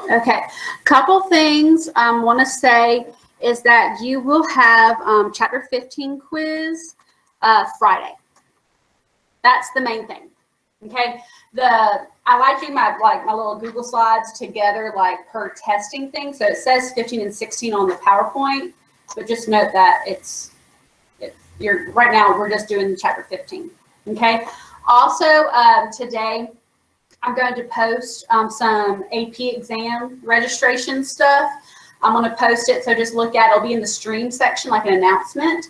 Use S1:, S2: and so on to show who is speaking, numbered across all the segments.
S1: Okay, couple things I want to say is that you will have Chapter 15 quiz Friday. That's the main thing. Okay, I like doing my little Google slides together like per testing thing. So it says 15 and 16 on the PowerPoint, but just note that you're right now we're just doing Chapter 15. Okay. Also today I'm going to post some AP exam registration stuff. I'm going to post it, so just look at it. It'll be in the stream section, like an announcement.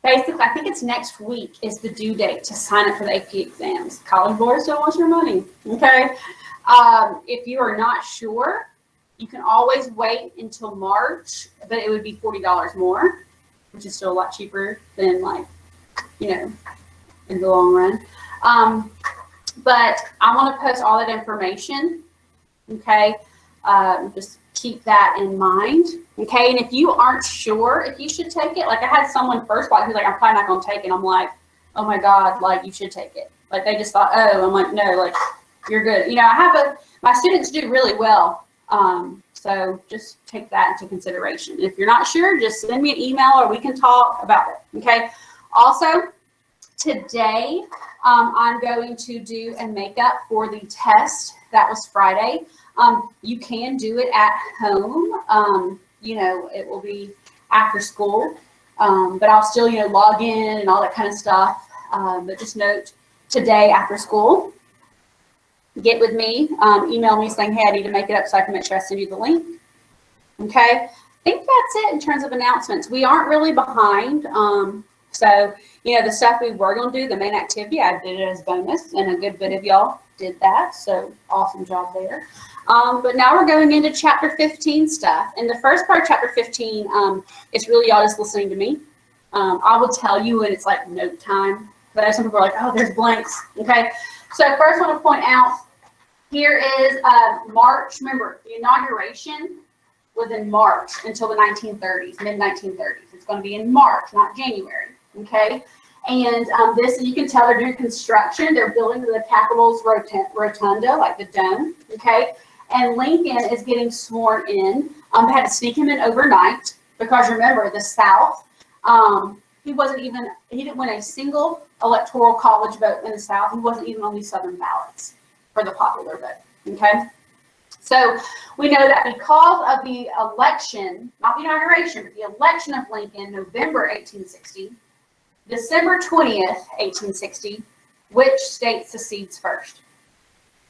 S1: Basically, I think it's next week is the due date to sign up for the AP exams. College boards don't want your money, okay? If you are not sure, you can always wait until March, but it would be $40 more, which is still a lot cheaper than in the long run. But I want to post all that information, okay? Just keep that in mind, okay? And if you aren't sure if you should take it, like I had someone first who's like, I'm probably not going to take it. I'm like, oh my God, you should take it. Like they just thought, oh, I'm like, no, you're good. My students do really well. So just take that into consideration. If you're not sure, just send me an email or we can talk about it, okay? Also, today, I'm going to do a makeup for the test. That was Friday. You can do it at home. It will be after school, but I'll still, log in and all that kind of stuff. But just note today after school, get with me, email me saying, hey, I need to make it up so I can make sure I send you the link. Okay. I think that's it in terms of announcements. We aren't really behind. So, the stuff we were going to do, the main activity, I did it as bonus, and a good bit of y'all did that. So, awesome job there. But now we're going into Chapter 15 stuff. And the first part of Chapter 15, it's really y'all just listening to me. I will tell you when it's like note time. But some people are like, oh, there's blanks. Okay. So, first I want to point out, here is March. Remember, the inauguration was in March until the 1930s, mid-1930s. It's going to be in March, not January. Okay, and this, you can tell they're doing construction. They're building the Capitol's rotunda, like the dome. Okay, and Lincoln is getting sworn in. They had to sneak him in overnight because remember the South. He didn't win a single electoral college vote in the South. He wasn't even on these Southern ballots for the popular vote. Okay. So we know that because of the election, not the inauguration, but the election of Lincoln, November 1860, December 20th, 1860, which state secedes first?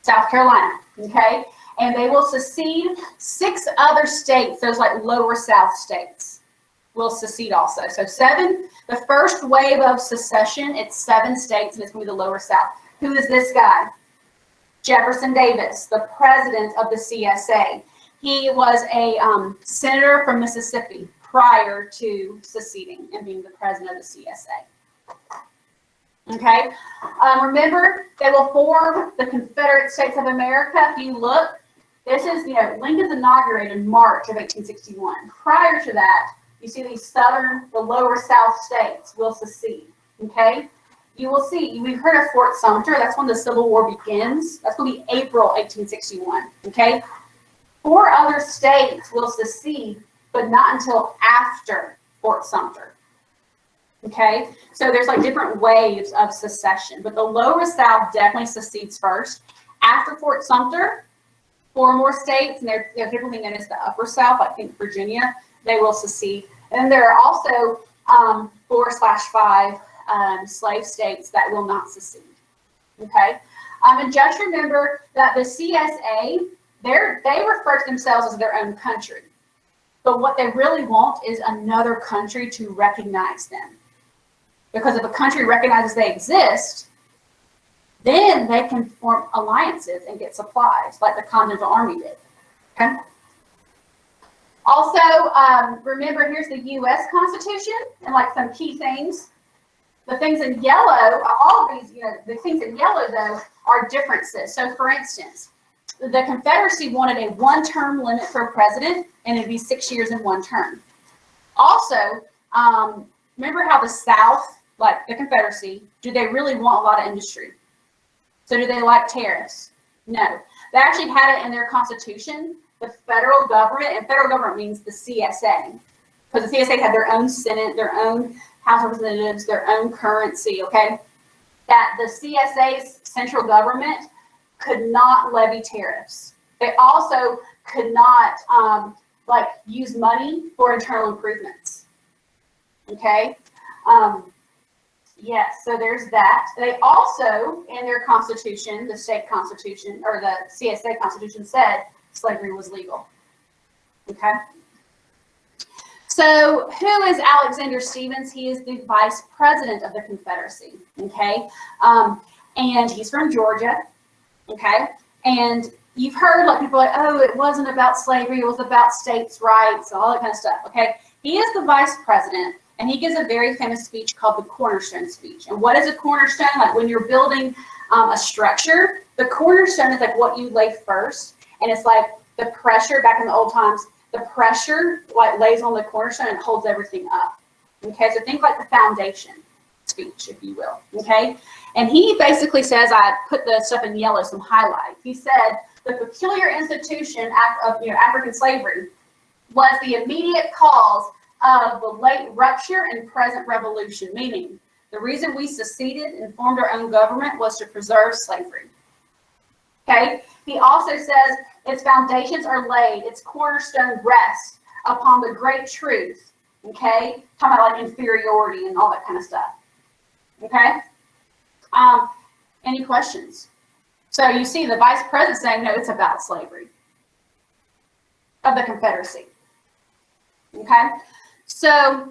S1: South Carolina, okay? And they will secede 6 other states, those lower South states, will secede also. So 7, the first wave of secession, it's 7 states, and it's going to be the lower South. Who is this guy? Jefferson Davis, the president of the CSA. He was a senator from Mississippi prior to seceding and being the president of the CSA. Okay, remember, they will form the Confederate States of America. If you look, this is, Lincoln's inaugurated in March of 1861. Prior to that, you see these the lower South states will secede. Okay. You will see, we've heard of Fort Sumter. That's when the Civil War begins. That's going to be April 1861. Okay? 4 other states will secede, but not until after Fort Sumter. Okay? So there's different waves of secession, but the lower South definitely secedes first. After Fort Sumter, 4 more states, and they're typically known as the upper South, I think Virginia, they will secede. And then there are also 4/5 slave states that will not secede. Okay, and just remember that the CSA, they refer to themselves as their own country, but what they really want is another country to recognize them, because if a country recognizes they exist, then they can form alliances and get supplies like the Continental Army did. Okay. Also, remember, here's the U.S. Constitution and like some key things. The things in yellow, all of these, the things in yellow, though, are differences. So, for instance, the Confederacy wanted a one-term limit for a president, and it'd be 6 years in one term. Also, remember how the South, like the Confederacy, do they really want a lot of industry? So do they like tariffs? No. They actually had it in their Constitution, the federal government, and federal government means the CSA, because the CSA had their own Senate, their own House of Representatives, their own currency, okay? That the CSA's central government could not levy tariffs. They also could not use money for internal improvements. Okay? Yes, so there's that. They also, in their constitution, the state constitution, or the CSA constitution, said slavery was legal. Okay? So who is Alexander Stephens? He is the vice president of the Confederacy. Okay? And he's from Georgia. Okay? And you've heard like people are like, oh, it wasn't about slavery, it was about states' rights, all that kind of stuff. Okay? He is the vice president, and he gives a very famous speech called the Cornerstone Speech. And what is a cornerstone? Like when you're building a structure, the cornerstone is like what you lay first, and it's like the pressure back in the old times. The pressure like lays on the cornerstone and holds everything up. Okay, so think like the foundation speech, if you will. Okay, and he basically says, I put the stuff in yellow, some highlights. He said the peculiar institution of African slavery was the immediate cause of the late rupture and present revolution, meaning the reason we seceded and formed our own government was to preserve slavery. Okay, he also says its foundations are laid, its cornerstone rests upon the great truth. Okay, talking about like inferiority and all that kind of stuff. Okay, any questions? So you see the vice president saying, no, it's about slavery of the Confederacy. Okay, so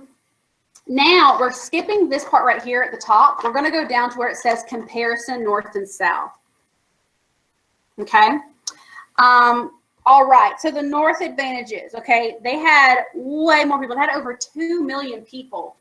S1: now we're skipping this part right here at the top. We're going to go down to where it says comparison North and South. Okay. All right. So the North advantages. Okay. They had way more people. They had over 2 million people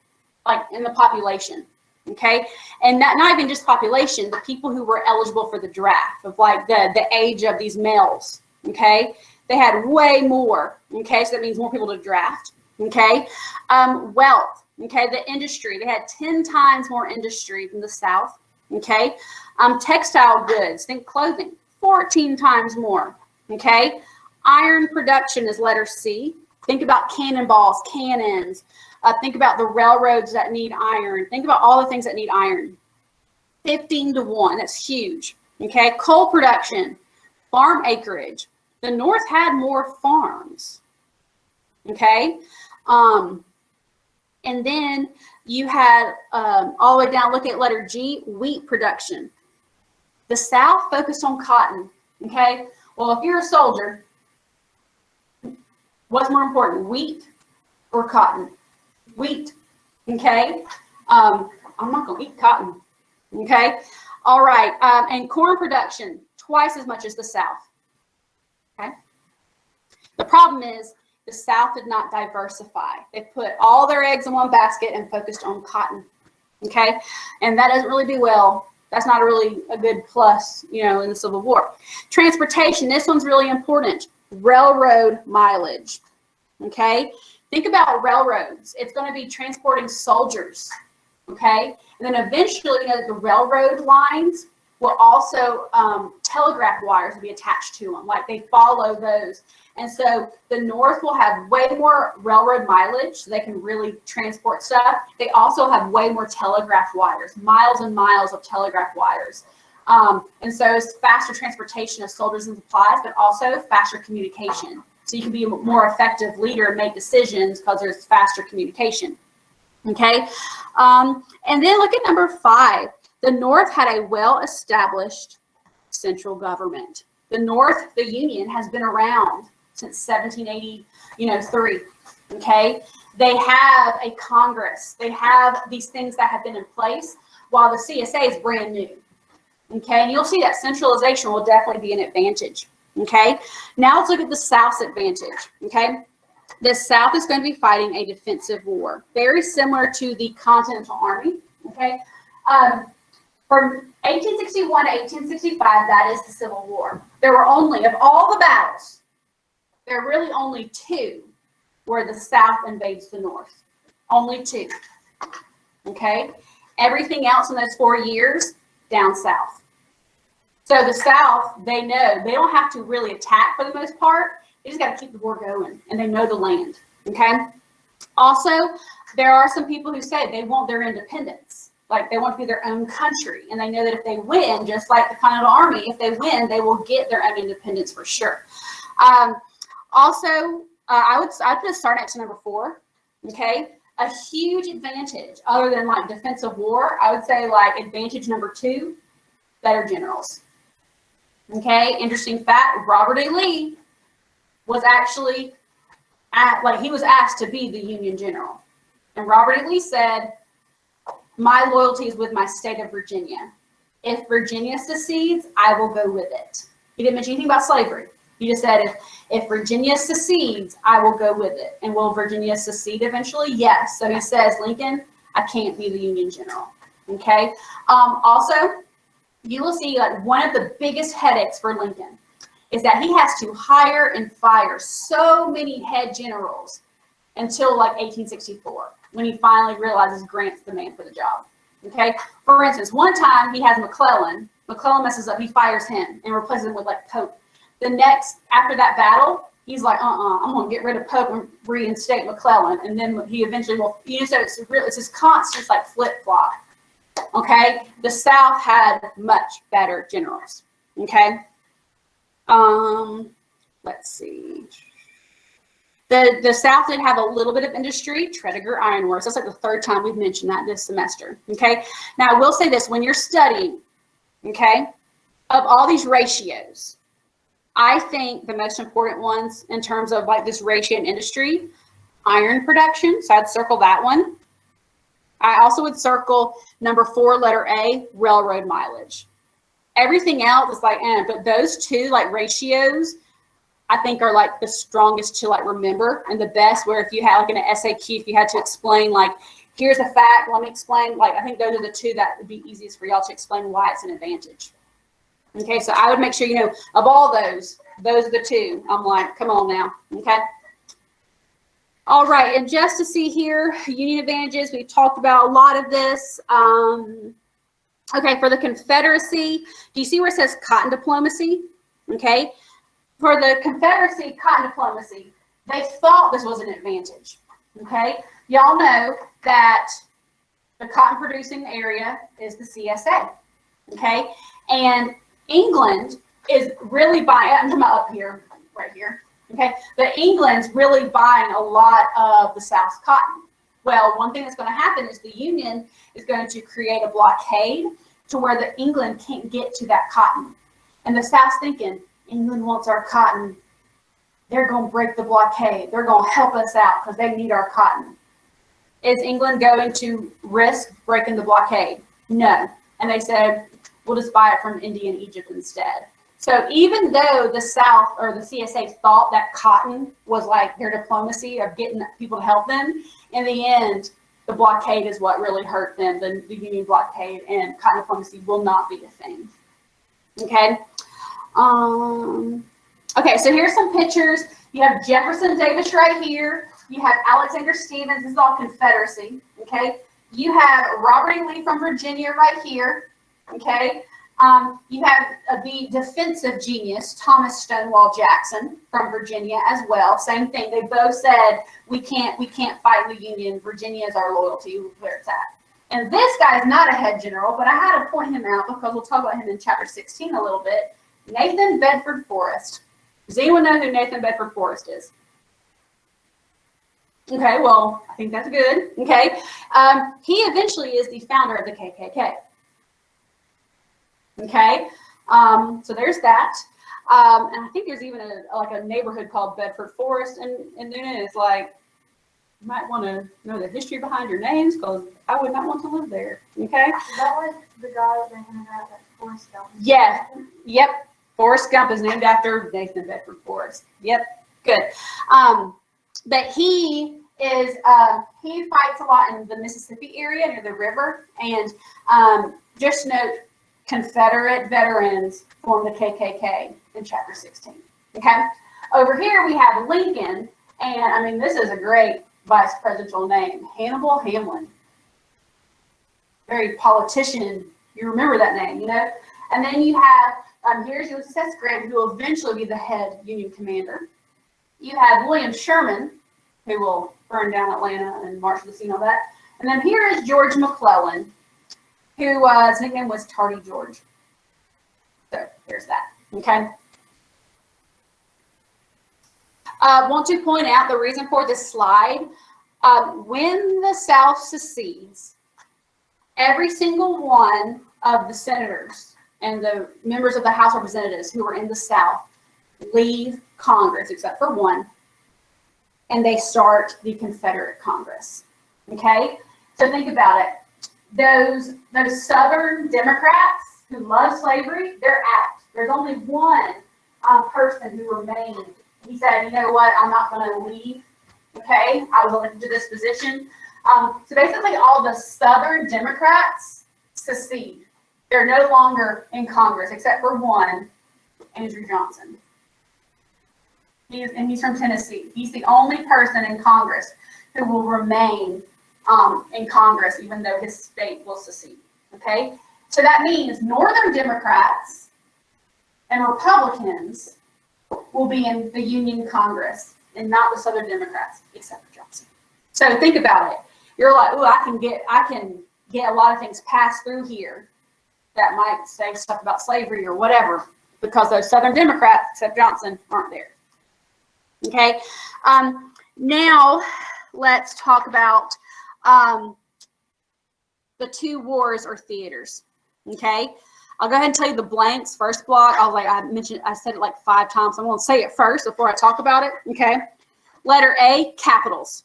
S1: like in the population. Okay. And not even just population, the people who were eligible for the draft of like the age of these males. Okay. They had way more. Okay. So that means more people to draft. Okay. Wealth. Okay. The industry. They had 10 times more industry than the South. Okay. Textile goods. Think clothing. 14 times more. Okay. Iron production is letter C. Think about cannonballs, cannons. Think about the railroads that need iron. Think about all the things that need iron. 15 to 1. That's huge. Okay. Coal production, farm acreage. The North had more farms. Okay. And then you had all the way down, look at letter G, wheat production. The South focused on cotton. Okay. Well, if you're a soldier, what's more important, wheat or cotton? Wheat. Okay. I'm not going to eat cotton. Okay. All right. And corn production, twice as much as the South. Okay. The problem is the South did not diversify. They put all their eggs in one basket and focused on cotton. Okay. And that doesn't really do well. That's not really a good plus, in the Civil War. Transportation, this one's really important. Railroad mileage, okay? Think about railroads. It's going to be transporting soldiers, okay? And then eventually, the railroad lines will also, telegraph wires will be attached to them. Like they follow those. And so the North will have way more railroad mileage, so they can really transport stuff. They also have way more telegraph wires, miles and miles of telegraph wires. And so it's faster transportation of soldiers and supplies, but also faster communication. So you can be a more effective leader and make decisions because there's faster communication. Okay. And then look at number 5. The North had a well-established central government. The North, the Union, has been around since 1783. Okay, they have a Congress. They have these things that have been in place, while the CSA is brand new. Okay, and you'll see that centralization will definitely be an advantage. Okay, now let's look at the South's advantage. Okay, the South is going to be fighting a defensive war, very similar to the Continental Army, okay? From 1861 to 1865, that is the Civil War. There were only, of all the battles, there are really only two where the South invades the North. Only two, okay? Everything else in those 4 years, down south. So the South, they know, they don't have to really attack for the most part. They just got to keep the war going, and they know the land, okay? Also, there are some people who say they want their independence. Like, they want to be their own country, and they know that if they win, just like the Continental Army, if they win, they will get their own independence for sure. Also, I'd put a star next to number 4, okay? A huge advantage, other than like defensive war, I would say like advantage number 2, better generals. Okay, interesting fact, Robert E. Lee was actually he was asked to be the Union general. And Robert E. Lee said, my loyalty is with my state of Virginia. If Virginia secedes, I will go with it. He didn't mention anything about slavery. He just said, if Virginia secedes, I will go with it. And will Virginia secede eventually? Yes. So he says, Lincoln, I can't be the Union general. Okay. Also, you will see like one of the biggest headaches for Lincoln is that he has to hire and fire so many head generals until like 1864, when he finally realizes Grant's the man for the job. Okay. For instance, one time he has McClellan. McClellan messes up. He fires him and replaces him with like Pope. The next, after that battle, he's like, I'm going to get rid of Pope and reinstate McClellan. And then he eventually will, so it's this constant like flip-flop. Okay? The South had much better generals. Okay? Let's see. The South did have a little bit of industry, Tredegar Iron Works. That's like the 3rd time we've mentioned that this semester. Okay? Now, I will say this. When you're studying, okay, of all these ratios, I think the most important ones in terms of like this ratio in industry, iron production. So I'd circle that one. I also would circle number 4, letter A, railroad mileage. Everything else is like, but those two like ratios, I think are like the strongest to like remember and the best, where if you had like in an SAQ, if you had to explain like, here's a fact, let me explain, like I think those are the two that would be easiest for y'all to explain why it's an advantage. Okay, so I would make sure, of all those are the two. I'm like, come on now, okay? All right, and just to see here, Union advantages, we've talked about a lot of this. Okay, for the Confederacy, do you see where it says cotton diplomacy? Okay, for the Confederacy, cotton diplomacy, they thought this was an advantage, okay? Y'all know that the cotton producing area is the CSA, okay? And England is really buying, I'm talking about up here, right here, okay? But England's really buying a lot of the South's cotton. Well, one thing that's going to happen is the Union is going to create a blockade to where the England can't get to that cotton. And the South's thinking, England wants our cotton. They're going to break the blockade. They're going to help us out because they need our cotton. Is England going to risk breaking the blockade? No. And they said, we'll just buy it from India and Egypt instead. So even though the South or the CSA thought that cotton was like their diplomacy of getting people to help them, in the end, the blockade is what really hurt them, the Union blockade, and cotton diplomacy will not be a thing. Okay. Okay, so here's some pictures. You have Jefferson Davis right here. You have Alexander Stephens. This is all Confederacy. Okay. You have Robert E. Lee from Virginia right here. Okay. You have the defensive genius, Thomas Stonewall Jackson from Virginia as well. Same thing. They both said, we can't fight the Union. Virginia is our loyalty, where it's at. And this guy is not a head general, but I had to point him out because we'll talk about him in chapter 16 a little bit. Nathan Bedford Forrest. Does anyone know who Nathan Bedford Forrest is? Okay, well, I think that's good. Okay. He eventually is the founder of the KKK. Okay, so there's that. And I think there's even a neighborhood called Bedford Forest, and then it's like, you might want to know the history behind your names because I would not want to live there. Okay.
S2: Is that like the guy that handed out that Forrest Gump?
S1: Yeah. Yep. Forrest Gump is named after Nathan Bedford Forrest. Yep. Good. But he is, he fights a lot in the Mississippi area near the river. And just note, Confederate veterans formed the KKK in chapter 16. Okay? Over here we have Lincoln, and I mean, this is a great vice presidential name, Hannibal Hamlin. Very politician, you remember that name, you know? And then you have, here's Ulysses Grant, who will eventually be the head Union commander. You have William Sherman, who will burn down Atlanta and march to the sea and all that. And then here is George McClellan, who his nickname was Tardy George. So there's that, okay? Want to point out the reason for this slide. When the South secedes, every single one of the senators and the members of the House of Representatives who are in the South leave Congress, except for one, and they start the Confederate Congress. Okay? So think about it. Those Southern Democrats who love slavery, they're out. There's only one person who remained. He said, you know what, I'm not going to leave. Okay? I was elected to this position. So basically all the Southern Democrats secede. They're no longer in Congress, except for one, Andrew Johnson. He's from Tennessee. He's the only person in Congress who will remain in Congress, even though his state will secede. Okay? So that means Northern Democrats and Republicans will be in the Union Congress and not the Southern Democrats, except for Johnson. So think about it. You're like, oh, I can get a lot of things passed through here that might say stuff about slavery or whatever, because those Southern Democrats, except Johnson, aren't there. Okay, now let's talk about the two wars or theaters. Okay, I'll go ahead and tell you the blanks. First block, I said it like 5 times. I'm going to say it first before I talk about it. Okay, letter A, capitals.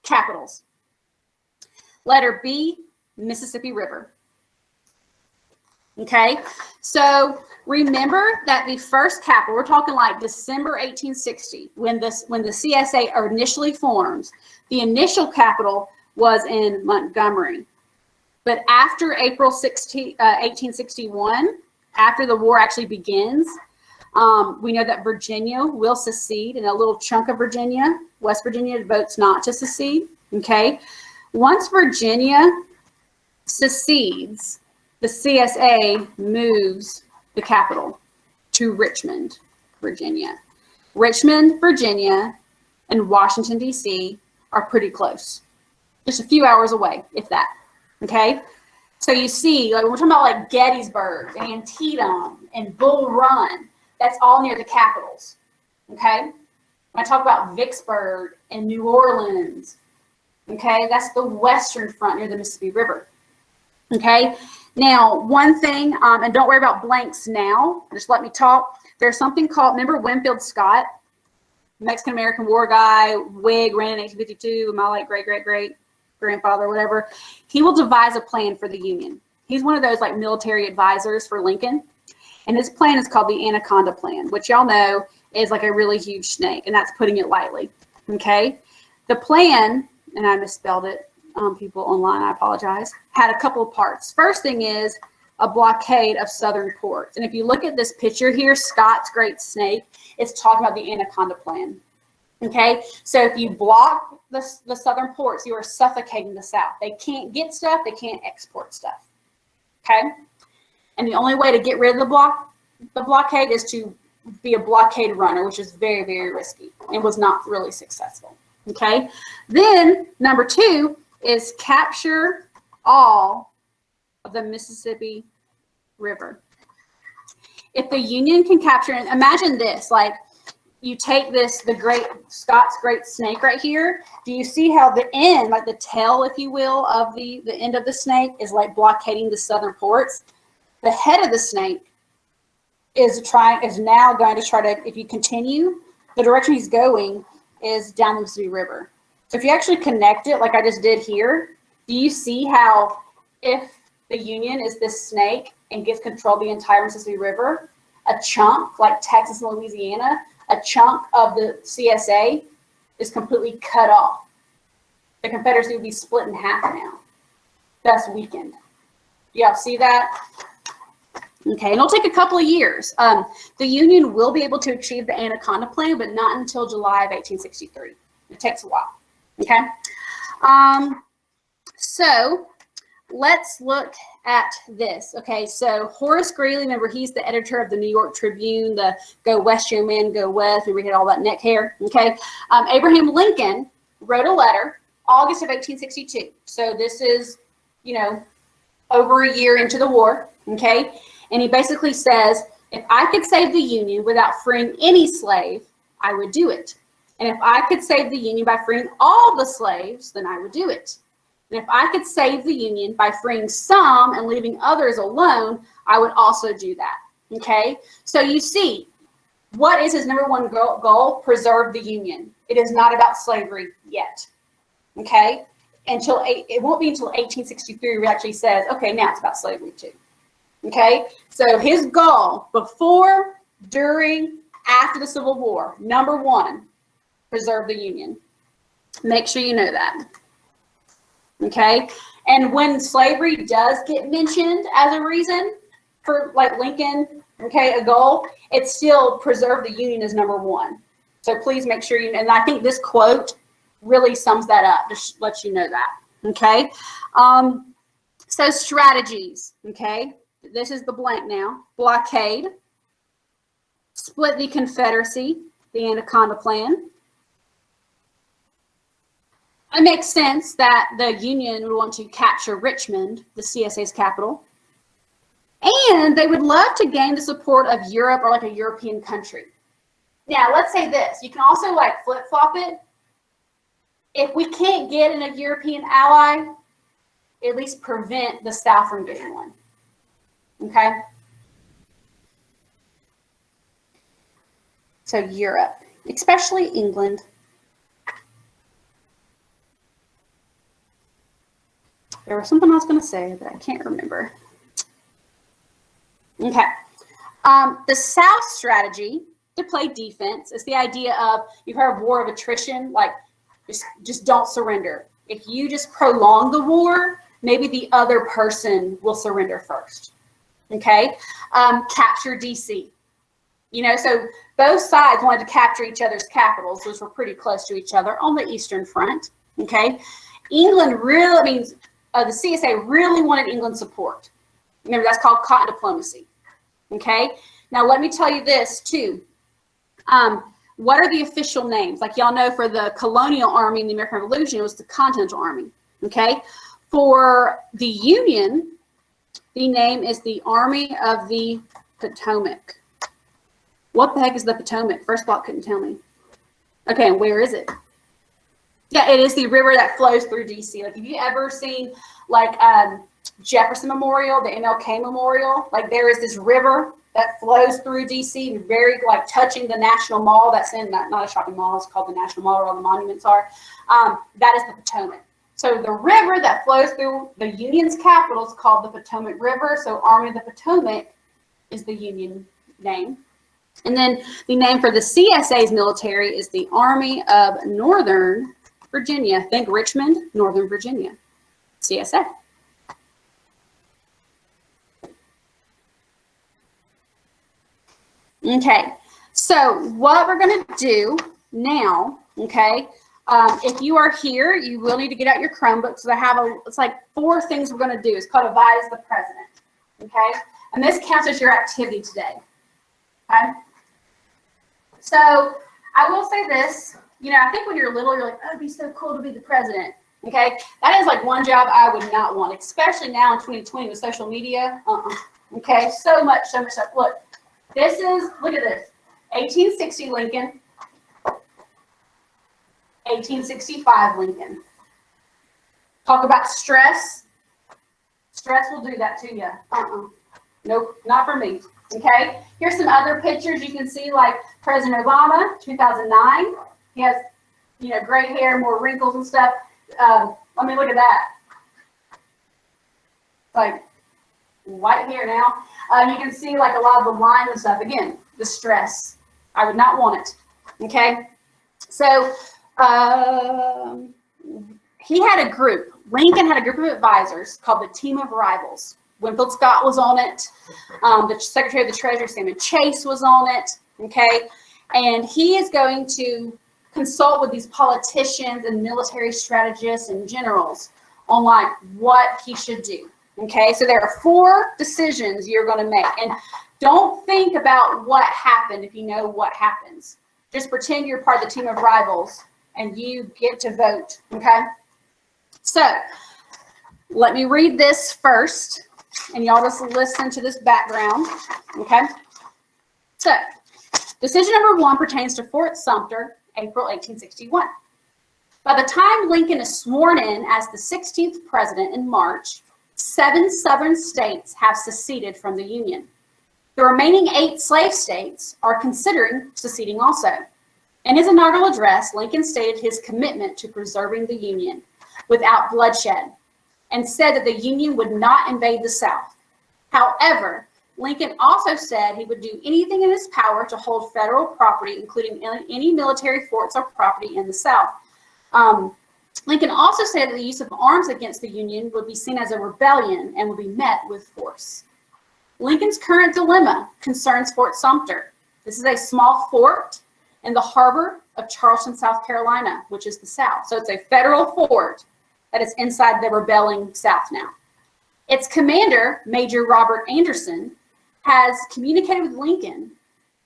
S1: Capitals. Letter B, Mississippi River. Okay, so remember that the first capital, we're talking like December 1860, when the CSA initially forms, the initial capital was in Montgomery. But after April 1861, after the war actually begins, we know that Virginia will secede, and a little chunk of Virginia, West Virginia, votes not to secede. Okay, once Virginia secedes, the CSA moves the capital to Richmond, Virginia. Richmond, Virginia, and Washington, D.C. are pretty close. Just a few hours away, if that. Okay? So you see, like, we're talking about like Gettysburg, Antietam, and Bull Run. That's all near the capitals. Okay? When I talk about Vicksburg and New Orleans, okay, that's the western front near the Mississippi River. Okay? Now, one thing, and don't worry about blanks now, just let me talk. There's something called, remember Winfield Scott, Mexican-American war guy, Whig, ran in 1852, my like great-great-great-grandfather, whatever. He will devise a plan for the Union. He's one of those like military advisors for Lincoln. And his plan is called the Anaconda Plan, which y'all know is like a really huge snake, and that's putting it lightly. Okay? The plan, and I misspelled it, people online, I apologize, had a couple of parts. First thing is a blockade of southern ports. And if you look at this picture here, Scott's Great Snake, it's talking about the Anaconda Plan. Okay, so if you block the southern ports, you are suffocating the South. They can't get stuff, they can't export stuff. Okay, and the only way to get rid of the blockade is to be a blockade runner, which is very, very risky and was not really successful. Okay, then number 2 is capture all of the Mississippi River. If the Union can capture, and imagine this, like you take this, Scott's Great Snake right here. Do you see how the end, like the tail, if you will, of the end of the snake is like blockading the southern ports? The head of the snake is now going to try to, if you continue, the direction he's going is down the Mississippi River. So if you actually connect it like I just did here, do you see how if the Union is this snake and gets control of the entire Mississippi River, a chunk like Texas and Louisiana, a chunk of the CSA is completely cut off. The Confederacy would be split in half now. That's weakened. Y'all see that? Okay, and it'll take a couple of years. The Union will be able to achieve the Anaconda Plan, but not until July of 1863. It takes a while. Okay? So let's look at this. Okay, so Horace Greeley, remember he's the editor of the New York Tribune, the Go West, Young Man, Go West. Remember he had all that neck hair. Okay, Abraham Lincoln wrote a letter August of 1862. So this is, you know, over a year into the war. Okay, and he basically says, if I could save the Union without freeing any slave, I would do it. And if I could save the Union by freeing all the slaves, then I would do it. And if I could save the Union by freeing some and leaving others alone, I would also do that. Okay? So you see, what is his number one goal? Preserve the Union. It is not about slavery yet. Okay? It won't be until 1863 where he actually says, okay, now it's about slavery too. Okay? So his goal before, during, after the Civil War, number one, preserve the Union. Make sure you know that. Okay? And when slavery does get mentioned as a reason for, like, Lincoln, okay, a goal, it's still preserve the Union as number one. So please make sure you know. And I think this quote really sums that up, just lets you know that. Okay? So strategies. Okay? This is the blank now. Blockade. Split the Confederacy. The Anaconda Plan. It makes sense that the Union would want to capture Richmond, the CSA's capital. And they would love to gain the support of Europe or like a European country. Now, let's say this. You can also like flip-flop it. If we can't get in a European ally, at least prevent the South from getting one. Okay? So Europe, especially England. There was something I was going to say, but I can't remember. Okay. The South strategy to play defense is the idea of, you've heard of war of attrition, like just don't surrender. If you just prolong the war, maybe the other person will surrender first. Okay. Capture DC. You know, so both sides wanted to capture each other's capitals, which were pretty close to each other on the Eastern Front. Okay. England really, the CSA really wanted England's support. Remember, that's called cotton diplomacy. Okay? Now, let me tell you this, too. What are the official names? Like, y'all know, for the colonial army in the American Revolution, it was the Continental Army. Okay? For the Union, the name is the Army of the Potomac. What the heck is the Potomac? First block couldn't tell me. Okay, and where is it? Yeah, it is the river that flows through DC. Like, have you ever seen, like, Jefferson Memorial, the MLK Memorial? Like, there is this river that flows through DC, very, like, touching the National Mall that's in, not a shopping mall, it's called the National Mall where all the monuments are. That is the Potomac. So the river that flows through the Union's capital is called the Potomac River. So Army of the Potomac is the Union name. And then the name for the CSA's military is the Army of Northern Virginia. Think Richmond, Northern Virginia. CSA. Okay, so what we're going to do now, okay, if you are here, you will need to get out your Chromebooks. It's like 4 things we're going to do. It's called Advise the President, okay? And this counts as your activity today, okay? So I will say this. You know, I think when you're little, you're like, oh, it'd be so cool to be the president. Okay, that is like one job I would not want, especially now in 2020 with social media. Okay, so much stuff. Look, look at this. 1860 Lincoln, 1865 Lincoln. Talk about stress. Stress will do that to you. Nope, not for me. Okay, here's some other pictures you can see, like President Obama, 2009. He has, you know, gray hair, more wrinkles and stuff. Let me look at that. Like white hair now. You can see like a lot of the lines and stuff. Again, the stress. I would not want it. Okay. So He had a group. Lincoln had a group of advisors called the Team of Rivals. Winfield Scott was on it. The Secretary of the Treasury, Salmon Chase, was on it. Okay, and he is going to consult with these politicians and military strategists and generals on like what he should do. Okay, so there are 4 decisions you're going to make, and don't think about what happened if you know what happens. Just pretend you're part of the Team of Rivals and you get to vote. Okay, so let me read this first, and y'all just listen to this background. Okay, so decision number 1 pertains to Fort Sumter, April 1861. By the time Lincoln is sworn in as the 16th president in March, 7 southern states have seceded from the Union. The remaining 8 slave states are considering seceding also. In his inaugural address, Lincoln stated his commitment to preserving the Union without bloodshed and said that the Union would not invade the South. However, Lincoln also said he would do anything in his power to hold federal property, including any military forts or property in the South. Lincoln also said that the use of arms against the Union would be seen as a rebellion and would be met with force. Lincoln's current dilemma concerns Fort Sumter. This is a small fort in the harbor of Charleston, South Carolina, which is the South. So it's a federal fort that is inside the rebelling South now. Its commander, Major Robert Anderson, has communicated with Lincoln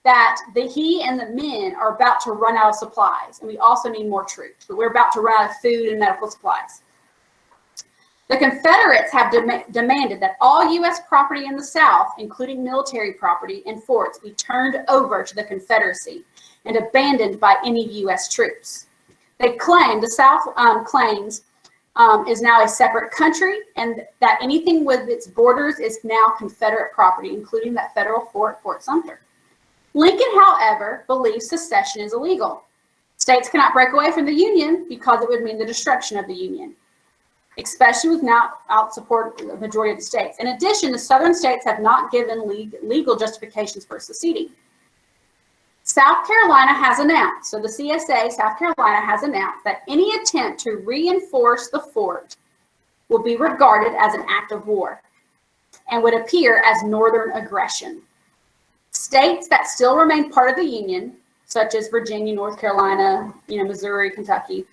S1: that he and the men are about to run out of supplies, and we also need more troops, but we're about to run out of food and medical supplies. The Confederates have demanded that all U.S. property in the South, including military property and forts, be turned over to the Confederacy and abandoned by any U.S. troops. They claim, the South claims, is now a separate country, and that anything with its borders is now Confederate property, including that federal fort, Fort Sumter. Lincoln, however, believes secession is illegal. States cannot break away from the Union because it would mean the destruction of the Union, especially with not support the majority of the states. In addition, the southern states have not given legal justifications for seceding. South Carolina has announced, so the CSA, South Carolina, has announced that any attempt to reinforce the fort will be regarded as an act of war and would appear as northern aggression. States that still remain part of the Union, such as Virginia, North Carolina, Missouri, Kentucky,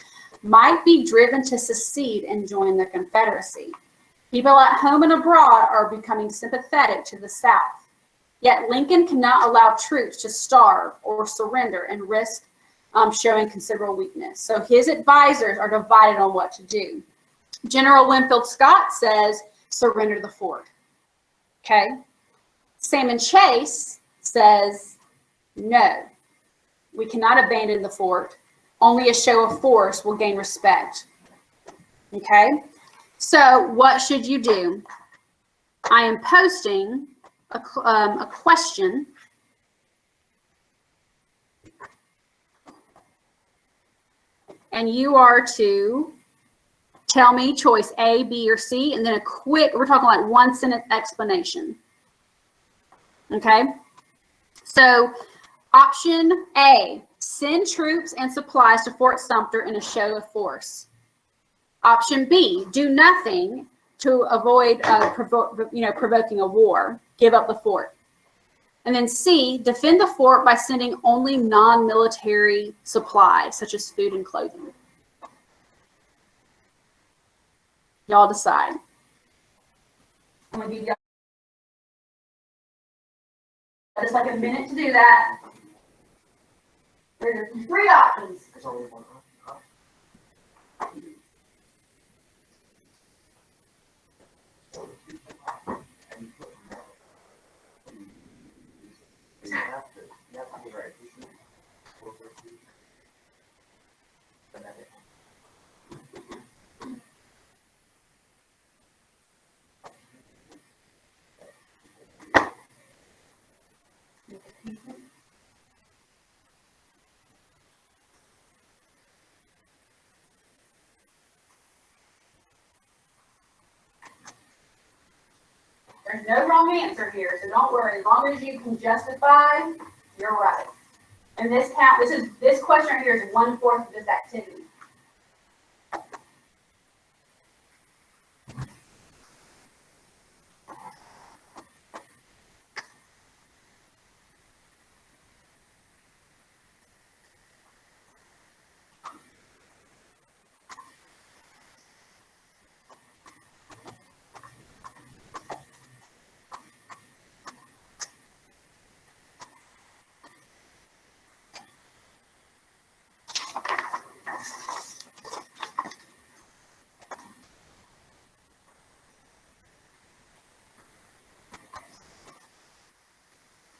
S1: might be driven to secede and join the Confederacy. People at home and abroad are becoming sympathetic to the South. Yet Lincoln cannot allow troops to starve or surrender and risk showing considerable weakness. So his advisors are divided on what to do. General Winfield Scott says, surrender the fort. Okay. Salmon Chase says, no, we cannot abandon the fort. Only a show of force will gain respect. Okay. So what should you do? I am posting a question and you are to tell me choice A, B, or C, and then a quick, we're talking like 1 sentence explanation. Okay, so option A, send troops and supplies to Fort Sumter in a show of force. Option B, do nothing to avoid provoking a war, give up the fort. And then C, defend the fort by sending only non-military supplies, such as food and clothing. Y'all decide. I'm gonna give y'all just like a minute to do that. There's 3 options.
S3: There's only one option. You have to be right.
S1: There's no wrong answer here, so don't worry. As long as you can justify, you're right. And this question right here is 1/4 of this activity.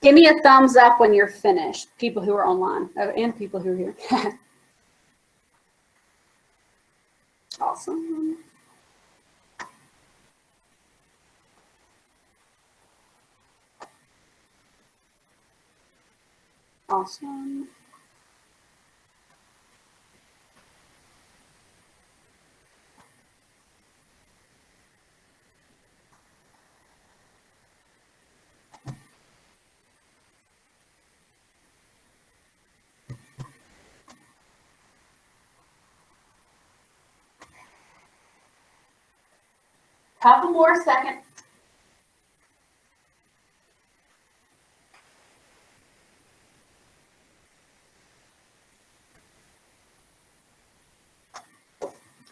S1: Give me a thumbs up when you're finished, people who are online. Oh, and people who are here. Awesome. Awesome. Couple more seconds.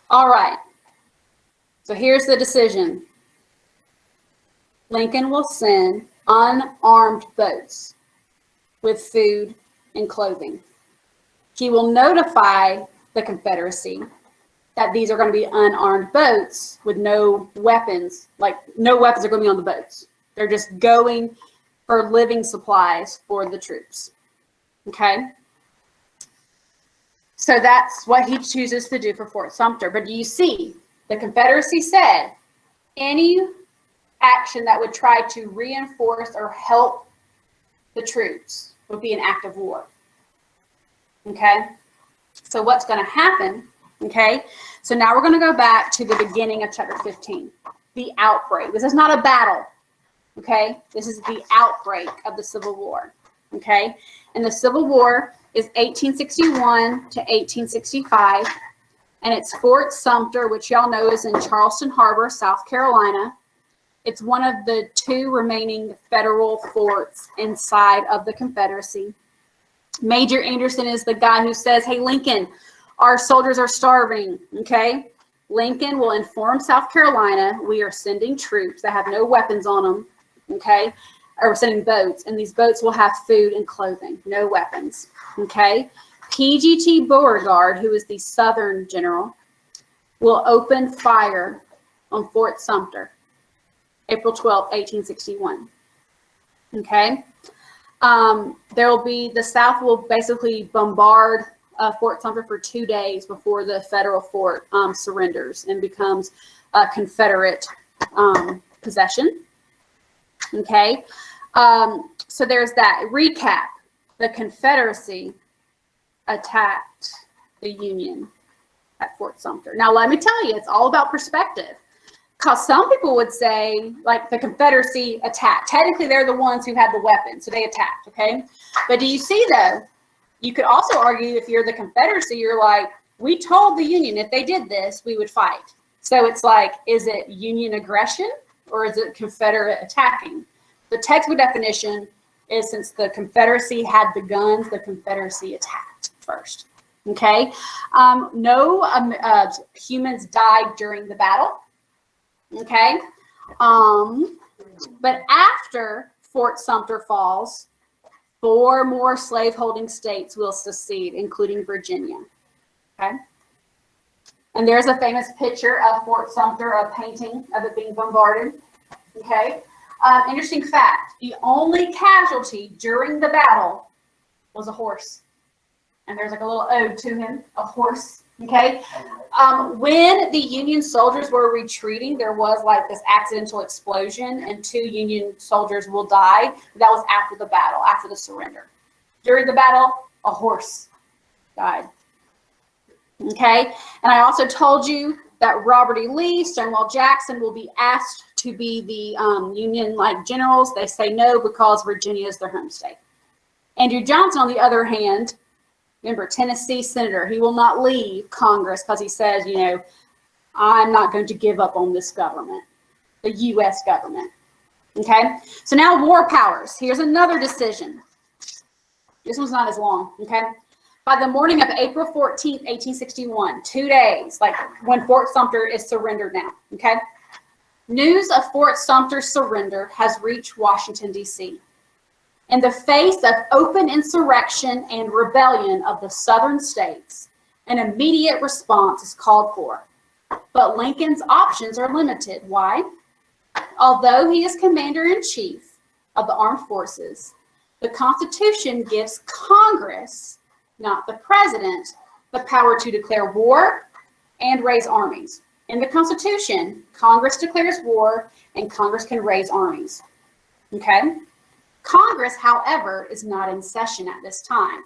S1: All right. So here's the decision. Lincoln will send unarmed boats with food and clothing. He will notify the Confederacy that these are going to be unarmed boats with no weapons, like no weapons are going to be on the boats. They're just going for living supplies for the troops. Okay? So that's what he chooses to do for Fort Sumter. But do you see, the Confederacy said any action that would try to reinforce or help the troops would be an act of war. Okay? So what's going to happen? Okay, so now we're going to go back to the beginning of chapter 15, the outbreak. This is not a battle, okay? This is the outbreak of the Civil War, okay? And the Civil War is 1861 to 1865, and it's Fort Sumter, which y'all know is in Charleston Harbor, South Carolina. It's one of the 2 remaining federal forts inside of the Confederacy. Major Anderson is the guy who says, hey, Lincoln, our soldiers are starving, okay? Lincoln will inform South Carolina we are sending troops that have no weapons on them, okay? Or we're sending boats, and these boats will have food and clothing, no weapons, okay? PGT Beauregard, who is the Southern general, will open fire on Fort Sumter, April 12, 1861, okay? The South will basically bombard Fort Sumter for 2 days before the federal fort surrenders and becomes a Confederate possession. Okay, so there's that. Recap: the Confederacy attacked the Union at Fort Sumter. Now, let me tell you, it's all about perspective. Because some people would say, like, the Confederacy attacked. Technically, they're the ones who had the weapons, so they attacked, okay? But do you see, though, you could also argue if you're the Confederacy, you're like, we told the Union if they did this, we would fight. So it's like, is it Union aggression or is it Confederate attacking? The textbook definition is since the Confederacy had the guns, the Confederacy attacked first. Okay? No humans died during the battle. Okay? But after Fort Sumter falls, 4 more slaveholding states will secede, including Virginia. Okay? And there's a famous picture of Fort Sumter, a painting of it being bombarded. Okay? Interesting fact, the only casualty during the battle was a horse. And there's like a little ode to him, a horse. Okay? When the Union soldiers were retreating, there was like this accidental explosion and 2 Union soldiers will die. That was after the battle, after the surrender. During the battle, a horse died. Okay? And I also told you that Robert E. Lee, Stonewall Jackson will be asked to be the Union like generals. They say no because Virginia is their home state. Andrew Johnson, on the other hand, remember, Tennessee senator, he will not leave Congress because he says, you know, I'm not going to give up on this government, the U.S. government. Okay, so now war powers. Here's another decision. This one's not as long, okay? By the morning of April 14th, 1861, 2 days, like when Fort Sumter is surrendered now, okay? News of Fort Sumter's surrender has reached Washington, D.C. In the face of open insurrection and rebellion of the southern states, an immediate response is called for. But Lincoln's options are limited. Why? Although he is commander-in-chief of the armed forces, the Constitution gives Congress, not the president, the power to declare war and raise armies. In the Constitution, Congress declares war and Congress can raise armies. Okay? Congress, however, is not in session at this time.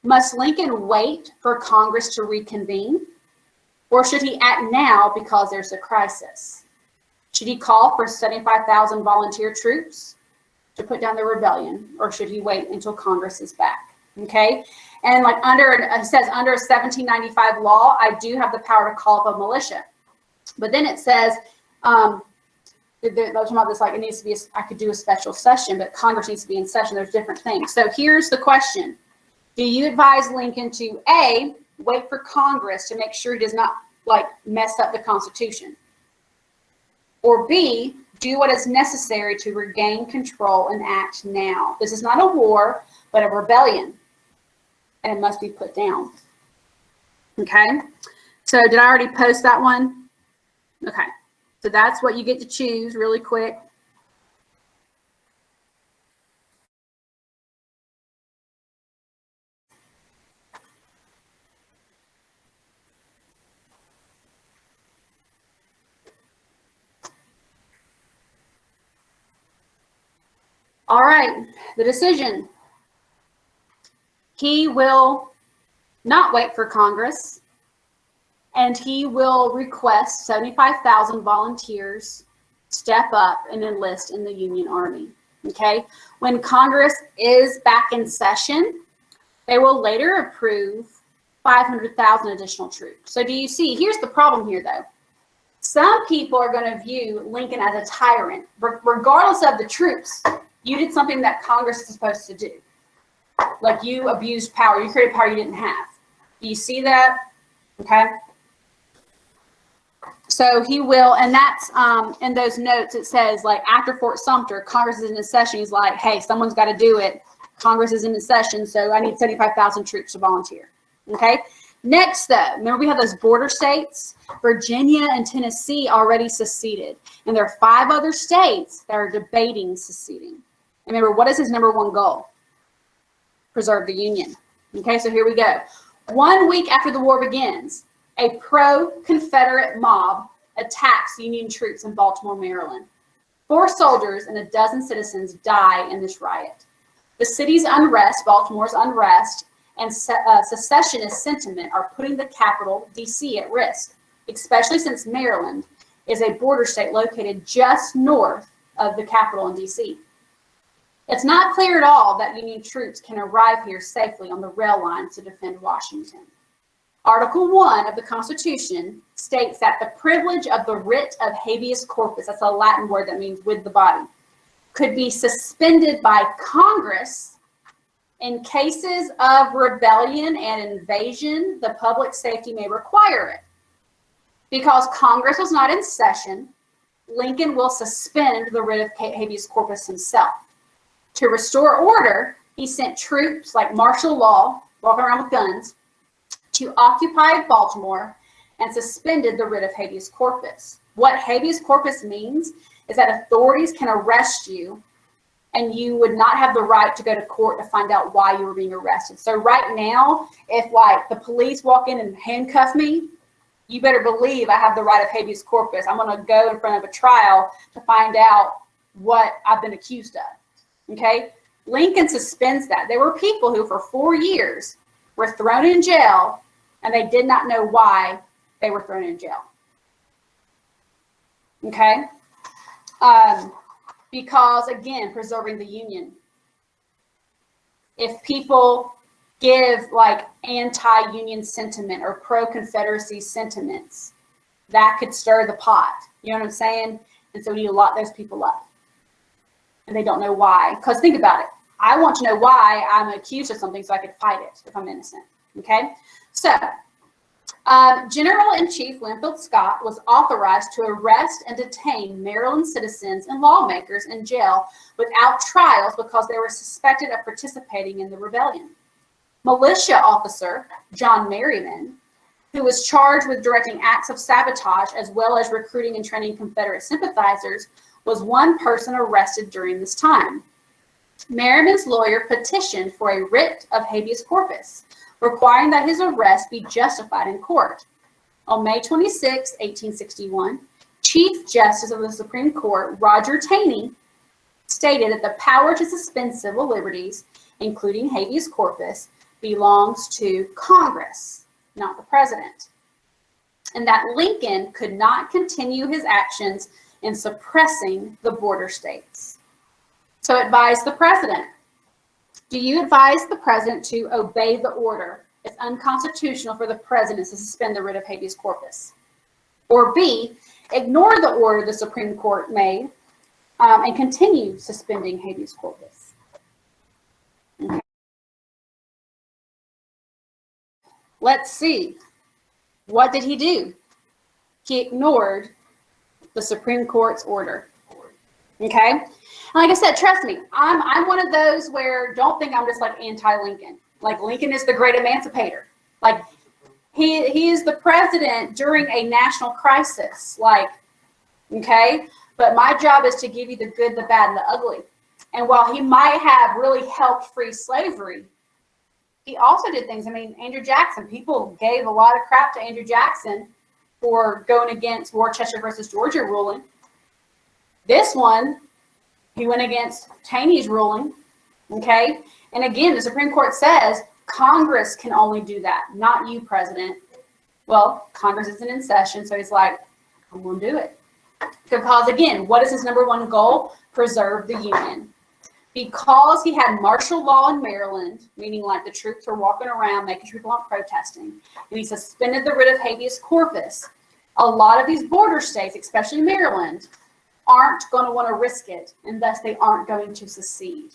S1: Must Lincoln wait for Congress to reconvene? Or should he act now because there's a crisis? Should he call for 75,000 volunteer troops to put down the rebellion? Or should he wait until Congress is back? Okay? And like it says under a 1795 law, I do have the power to call up a militia. But then it says, they're talking about this like it needs to be, I could do a special session, but Congress needs to be in session. There's different things. So here's the question. Do you advise Lincoln to A, wait for Congress to make sure he does not like mess up the Constitution? Or B, do what is necessary to regain control and act now? This is not a war, but a rebellion. And it must be put down. Okay? So did I already post that one? Okay. So that's what you get to choose really quick. All right, the decision. He will not wait for Congress, and he will request 75,000 volunteers step up and enlist in the Union Army, okay? When Congress is back in session, they will later approve 500,000 additional troops. So do you see, here's the problem here though. Some people are going to view Lincoln as a tyrant, regardless of the troops. You did something that Congress is supposed to do. Like you abused power, you created power you didn't have. Do you see that? Okay. So he will, and that's in those notes, it says like after Fort Sumter, Congress is in session. He's like, hey, someone's got to do it. Congress is in session, so I need 75,000 troops to volunteer. Okay. Next, though, remember we have those border states? Virginia and Tennessee already seceded. And there are 5 other states that are debating seceding. And remember, what is his number one goal? Preserve the Union. Okay, so here we go. 1 week after the war begins, a pro-Confederate mob attacks Union troops in Baltimore, Maryland. 4 soldiers and a dozen citizens die in this riot. The city's unrest, Baltimore's unrest, and secessionist sentiment are putting the capital, D.C., at risk, especially since Maryland is a border state located just north of the capital in D.C. It's not clear at all that Union troops can arrive here safely on the rail lines to defend Washington. Article 1 of the Constitution states that the privilege of the writ of habeas corpus, that's a Latin word that means with the body, could be suspended by Congress in cases of rebellion and invasion. The public safety may require it. Because Congress was not in session, Lincoln will suspend the writ of habeas corpus himself. To restore order, he sent troops like martial law, walking around with guns, to occupy Baltimore and suspended the writ of habeas corpus. What habeas corpus means is that authorities can arrest you and you would not have the right to go to court to find out why you were being arrested. So right now, if like the police walk in and handcuff me, you better believe I have the right of habeas corpus. I'm going to go in front of a trial to find out what I've been accused of. Okay? Lincoln suspends that. There were people who for 4 years were thrown in jail and they did not know why they were thrown in jail. Okay? Because, again, preserving the Union. if people give like anti-union sentiment or pro-Confederacy sentiments, that could stir the pot. You know what I'm saying? And so we need to lock those people up. And they don't know why. Because think about it. I want to know why I'm accused of something so I could fight it if I'm innocent. Okay? So, General-in-Chief Winfield Scott was authorized to arrest and detain Maryland citizens and lawmakers in jail without trials because they were suspected of participating in the rebellion. Militia officer John Merriman, who was charged with directing acts of sabotage as well as recruiting and training Confederate sympathizers, was one person arrested during this time. Merriman's lawyer petitioned for a writ of habeas corpus, requiring that his arrest be justified in court. On May 26, 1861, Chief Justice of the Supreme Court, Roger Taney, stated that the power to suspend civil liberties, including habeas corpus, belongs to Congress, not the president, and that Lincoln could not continue his actions in suppressing the border states. So advise the president. Do you advise the president to obey the order? It's unconstitutional for the president to suspend the writ of habeas corpus. Or B, ignore the order the Supreme Court made and continue suspending habeas corpus. Okay. Let's see. What did he do? He ignored the Supreme Court's order. Okay? And like I said, trust me, I'm one of those where don't think I'm just like anti-Lincoln. Like Lincoln is the great emancipator. Like he is the president during a national crisis. Like, okay? But my job is to give you the good, the bad, and the ugly. And while he might have really helped free slavery, he also did things. I mean, Andrew Jackson, people gave a lot of crap to Andrew Jackson for going against Worcester versus Georgia ruling. This one, he went against Taney's ruling, okay? And again, the Supreme Court says Congress can only do that, not you, President. Well, Congress isn't in session, so he's like, I'm going to do it. Because again, what is his number one goal? Preserve the Union. Because he had martial law in Maryland, meaning like the troops were walking around making sure people aren't protesting, and he suspended the writ of habeas corpus, a lot of these border states, especially Maryland, aren't going to want to risk it, and thus they aren't going to secede.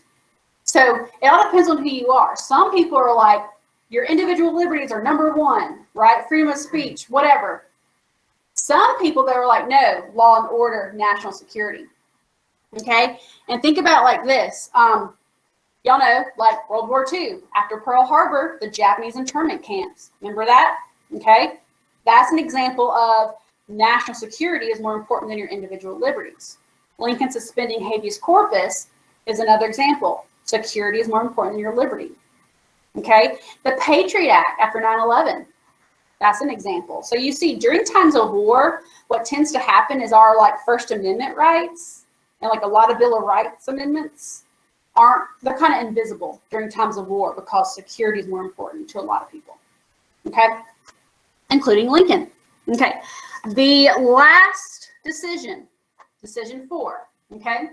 S1: So it all depends on who you are. Some people are like, your individual liberties are number one, right? Freedom of speech, whatever. Some people that are like, no, law and order, national security. Okay? And think about it like this. Y'all know, like World War II, after Pearl Harbor, the Japanese internment camps. Remember that? Okay? That's an example of national security is more important than your individual liberties. Lincoln suspending habeas corpus is another example. Security is more important than your liberty. Okay? The Patriot Act after 9/11, that's an example. So you see, during times of war, what tends to happen is our like First Amendment rights and like a lot of Bill of Rights amendments they're kind of invisible during times of war because security is more important to a lot of people. Okay? Including Lincoln. Okay? The last decision 4, okay?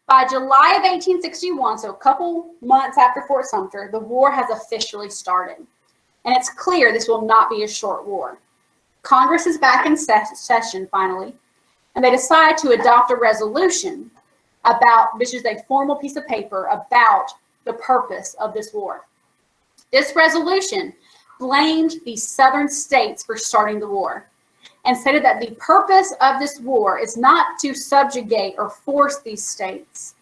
S1: By July of 1861, so a couple months after Fort Sumter, the war has officially started. And it's clear this will not be a short war. Congress is back in session finally, and they decide to adopt a resolution which is a formal piece of paper about the purpose of this war. This resolution blamed the southern states for starting the war and stated that the purpose of this war is not to subjugate or force these states,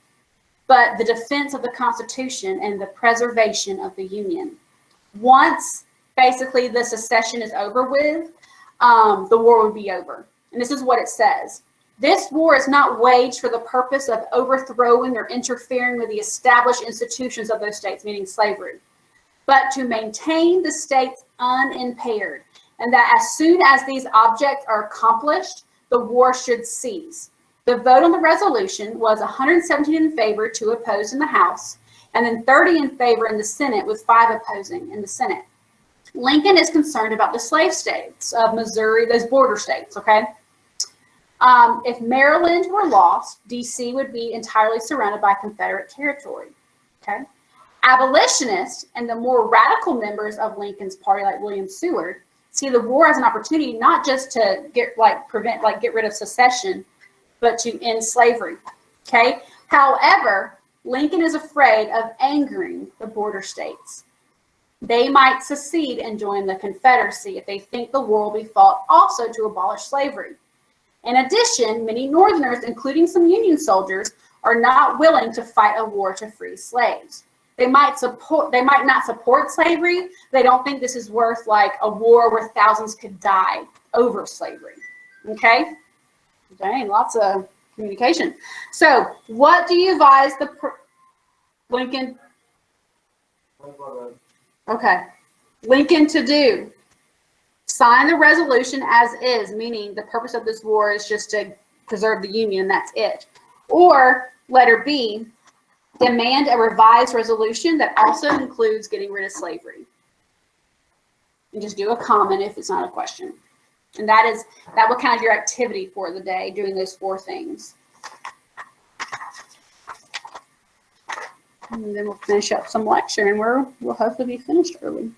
S1: but the defense of the Constitution and the preservation of the Union. Once basically the secession is over with, the war would be over. And this is what it says. This war is not waged for the purpose of overthrowing or interfering with the established institutions of those states, meaning slavery, but to maintain the states unimpaired, and that as soon as these objects are accomplished, the war should cease. The vote on the resolution was 117 in favor, 2 opposed in the House, and then 30 in favor in the Senate, with 5 opposing in the Senate. Lincoln is concerned about the slave states of Missouri, those border states, okay? If Maryland were lost, D.C. would be entirely surrounded by Confederate territory, okay? Abolitionists and the more radical members of Lincoln's party, like William Seward, see the war as an opportunity not just to get rid of secession, but to end slavery. Okay. However, Lincoln is afraid of angering the border states. They might secede and join the Confederacy if they think the war will be fought also to abolish slavery. In addition, many Northerners, including some Union soldiers, are not willing to fight a war to free slaves. They might not support slavery. They don't think this is worth like a war where thousands could die over slavery. Okay? Dang, lots of communication. So, what do you advise Lincoln? Okay. Lincoln to do? Sign the resolution as is, meaning the purpose of this war is just to preserve the Union, that's it. Or, letter B, demand a revised resolution that also includes getting rid of slavery. And just do a comment if it's not a question. And that will count as your activity for the day, doing those 4 things. And then we'll finish up some lecture, and we'll hopefully be finished early.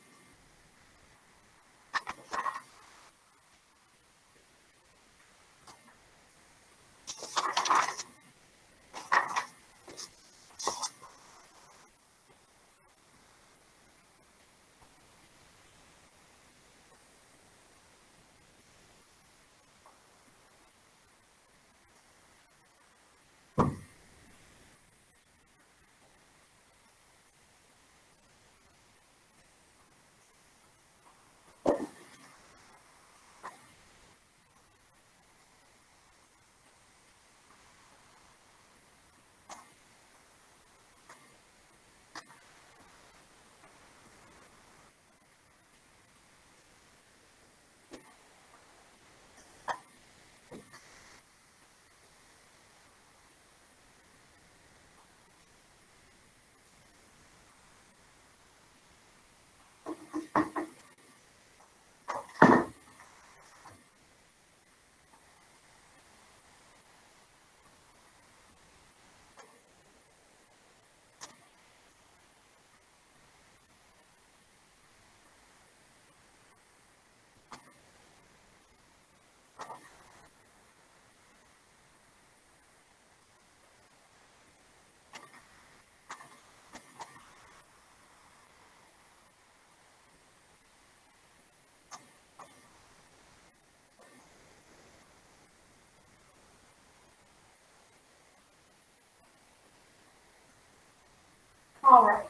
S1: All right.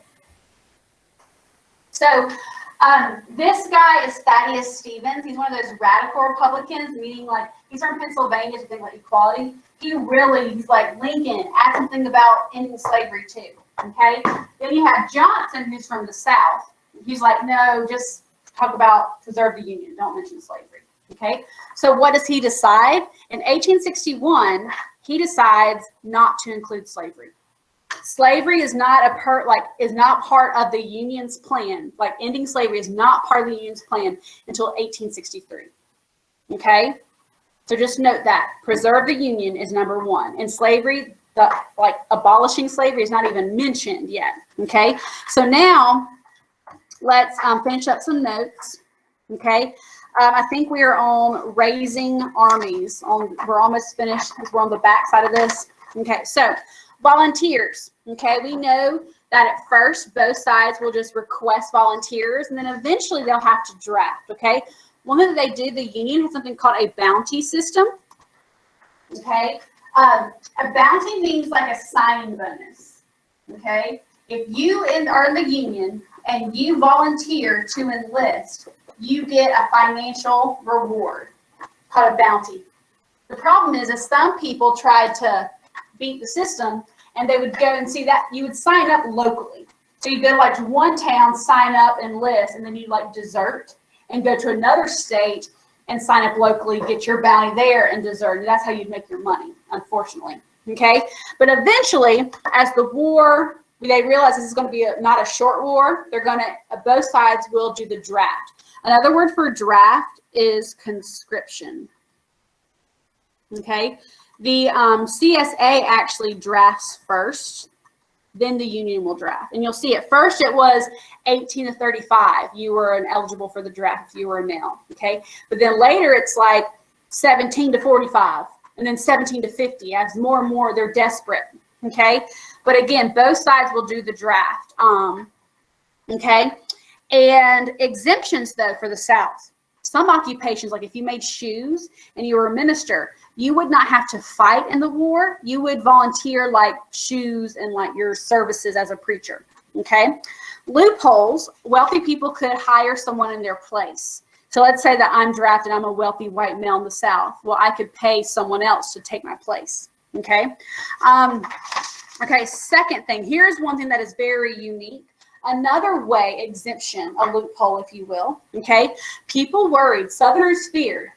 S1: So this guy is Thaddeus Stevens. He's one of those radical Republicans, meaning like he's from Pennsylvania, to think like equality. He's like Lincoln, add something about ending slavery too. Okay. Then you have Johnson, who's from the South. He's like, no, just talk about preserve the Union. Don't mention slavery. Okay. So what does he decide? In 1861, he decides not to include slavery. Slavery is not part of the Union's plan. Like ending slavery is not part of the Union's plan until 1863. Okay, so just note that preserve the Union is number 1, and slavery, abolishing slavery, is not even mentioned yet. Okay, so now let's finish up some notes. Okay, I think we are on raising armies. We're almost finished. We're on the back side of this. Okay, so. Volunteers, okay, we know that at first both sides will just request volunteers, and then eventually they'll have to draft, okay. One thing that they do, the Union has something called a bounty system, okay. A bounty means like a signing bonus, okay. If you are in the Union and you volunteer to enlist, you get a financial reward called a bounty. The problem is some people tried to beat the system, and they would go and see that you would sign up locally. So you go to like one town, sign up, enlist, and then you like desert and go to another state and sign up locally, get your bounty there and desert. And that's how you'd make your money, unfortunately. Okay, but eventually, as the war, they realize this is going to be not a short war. Both sides will do the draft. Another word for draft is conscription. Okay. The CSA actually drafts first, then the union will draft. And you'll see at first it was 18 to 35. You were eligible for the draft if you were a male, okay? But then later it's like 17 to 45, and then 17 to 50. As more and more, they're desperate, okay? But again, both sides will do the draft, okay? And exemptions, though, for the South. Some occupations, like if you made shoes and you were a minister, you would not have to fight in the war. You would volunteer like shoes and like your services as a preacher, okay? Loopholes, wealthy people could hire someone in their place. So let's say that I'm drafted, I'm a wealthy white male in the South. Well, I could pay someone else to take my place, okay? Okay, second thing, here's one thing that is very unique. Another way, exemption, a loophole, if you will, okay? People worried, Southerners feared,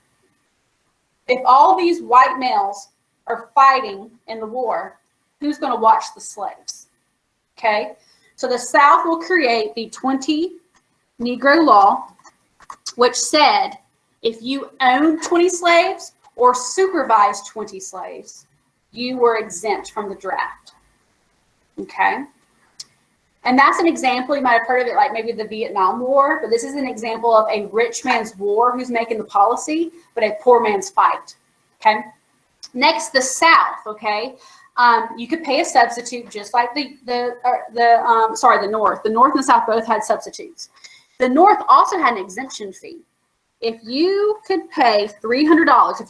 S1: if all these white males are fighting in the war, who's going to watch the slaves, okay? So the South will create the 20 Negro Law, which said if you owned 20 slaves or supervised 20 slaves, you were exempt from the draft, okay? And that's an example, you might have heard of it like maybe the Vietnam War, but this is an example of a rich man's war who's making the policy, but a poor man's fight, okay? Next, the South, okay? You could pay a substitute just like the North. The North and the South both had substitutes. The North also had an exemption fee. If you could pay $300, if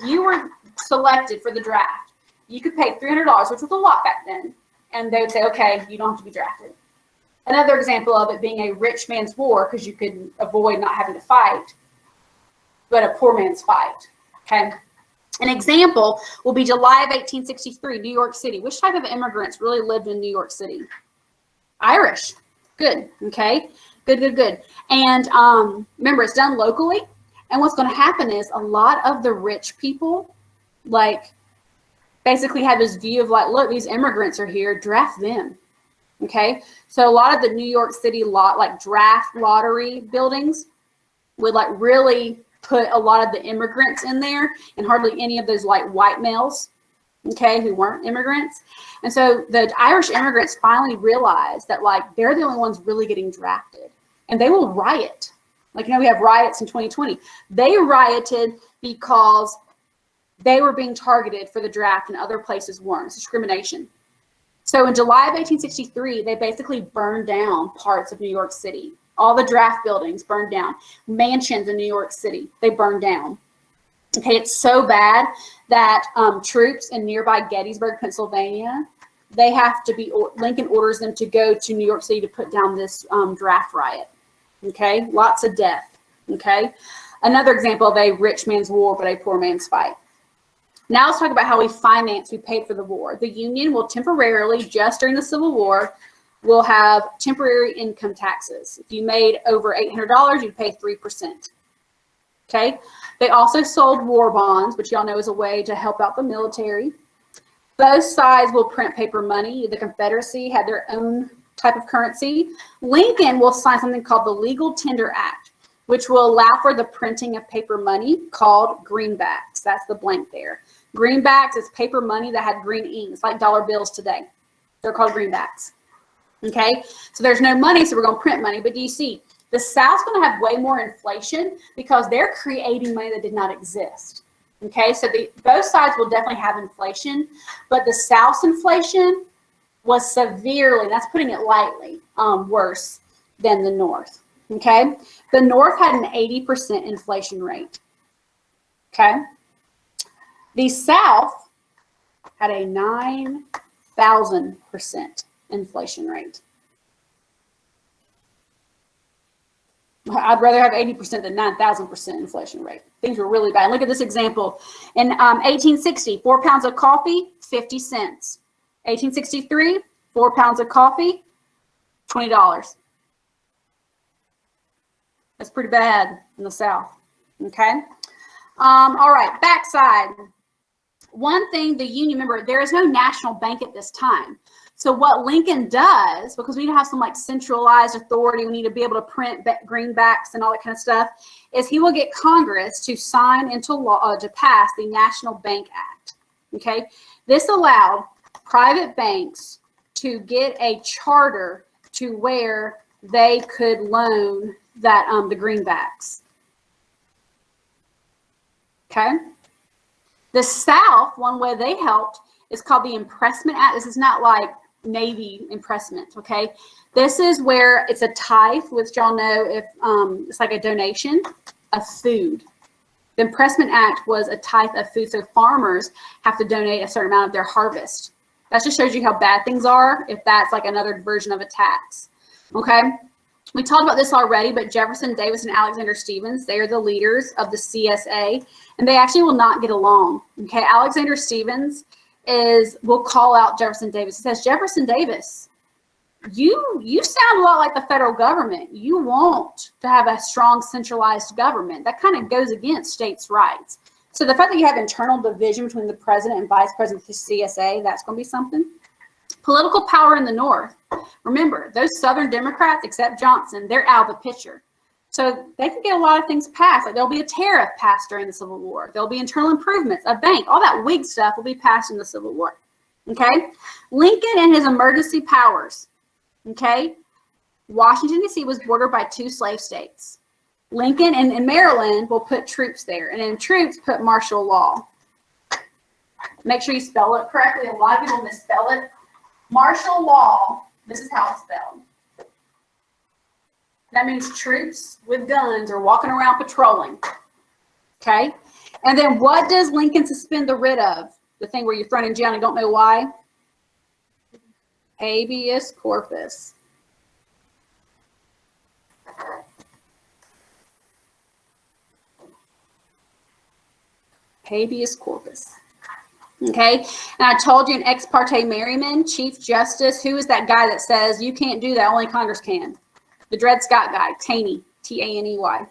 S1: you were selected for the draft, you could pay $300, which was a lot back then. And they would say, okay, you don't have to be drafted. Another example of it being a rich man's war, because you could avoid not having to fight, but a poor man's fight, okay? An example will be July of 1863, New York City. Which type of immigrants really lived in New York City? Irish. Good, okay? Good. And remember, it's done locally. And what's going to happen is a lot of the rich people, like, basically have this view of like, look, these immigrants are here, draft them, okay? So a lot of the New York City draft lottery buildings would like really put a lot of the immigrants in there and hardly any of those like white males, okay, who weren't immigrants. And so the Irish immigrants finally realized that like they're the only ones really getting drafted, and they will riot. Like, we have riots in 2020. They rioted because they were being targeted for the draft and other places weren't. It's discrimination. So in July of 1863, they basically burned down parts of New York City. All the draft buildings burned down. Mansions in New York City, they burned down. Okay, it's so bad that troops in nearby Gettysburg, Pennsylvania, they have to be, Lincoln orders them to go to New York City to put down this draft riot. Okay, lots of death. Okay, another example of a rich man's war, but a poor man's fight. Now let's talk about how we paid for the war. The Union will temporarily, just during the Civil War, will have temporary income taxes. If you made over $800, you'd pay 3%. Okay? They also sold war bonds, which y'all know is a way to help out the military. Both sides will print paper money. The Confederacy had their own type of currency. Lincoln will sign something called the Legal Tender Act, which will allow for the printing of paper money called greenbacks. That's the blank there. Greenbacks is paper money that had green ink. It's like dollar bills today. They're called greenbacks. Okay, so there's no money, so we're going to print money. But do you see, the South's going to have way more inflation because they're creating money that did not exist. Okay, so both sides will definitely have inflation, but the South's inflation was severely, that's putting it lightly, worse than the North. Okay, the North had an 80% inflation rate. Okay, the South had a 9,000% inflation rate. I'd rather have 80% than 9,000% inflation rate. Things were really bad. Look at this example. In 1860, 4 pounds of coffee, 50 cents. 1863, 4 pounds of coffee, $20. That's pretty bad in the South. Okay. All right, backside. One thing, the Union, remember, there is no national bank at this time. So what Lincoln does, because we need to have some like centralized authority, we need to be able to print greenbacks and all that kind of stuff, is he will get Congress to sign into law, to pass the National Bank Act. Okay, this allowed private banks to get a charter to where they could loan that the greenbacks. Okay. The South, one way they helped is called the Impressment Act. This is not like Navy impressment, okay? This is where it's a tithe, which y'all know if it's like a donation of food. The Impressment Act was a tithe of food, so farmers have to donate a certain amount of their harvest. That just shows you how bad things are if that's like another version of a tax, okay? We talked about this already, but Jefferson Davis and Alexander Stephens, they are the leaders of the CSA, and they actually will not get along, okay? Alexander Stephens will call out Jefferson Davis. He says, Jefferson Davis, you sound a lot like the federal government. You want to have a strong centralized government. That kind of goes against states' rights. So the fact that you have internal division between the president and vice president of the CSA, that's going to be something. Political power in the North. Remember, those Southern Democrats, except Johnson, they're out of the picture. So they can get a lot of things passed. Like there'll be a tariff passed during the Civil War. There'll be internal improvements, a bank, all that Whig stuff will be passed in the Civil War. Okay? Lincoln and his emergency powers. Okay? Washington, D.C. was bordered by 2 slave states. Lincoln and Maryland will put troops there. And in troops, put martial law. Make sure you spell it correctly. A lot of people misspell it. Martial law, this is how it's spelled. That means troops with guns are walking around patrolling. Okay? And then what does Lincoln suspend the writ of? The thing where you're thrown in jail and don't know why? Habeas corpus. Habeas corpus. Okay? And I told you in Ex parte Merriman, Chief Justice, who is that guy that says you can't do that, only Congress can? The Dred Scott guy, Taney, T-A-N-E-Y.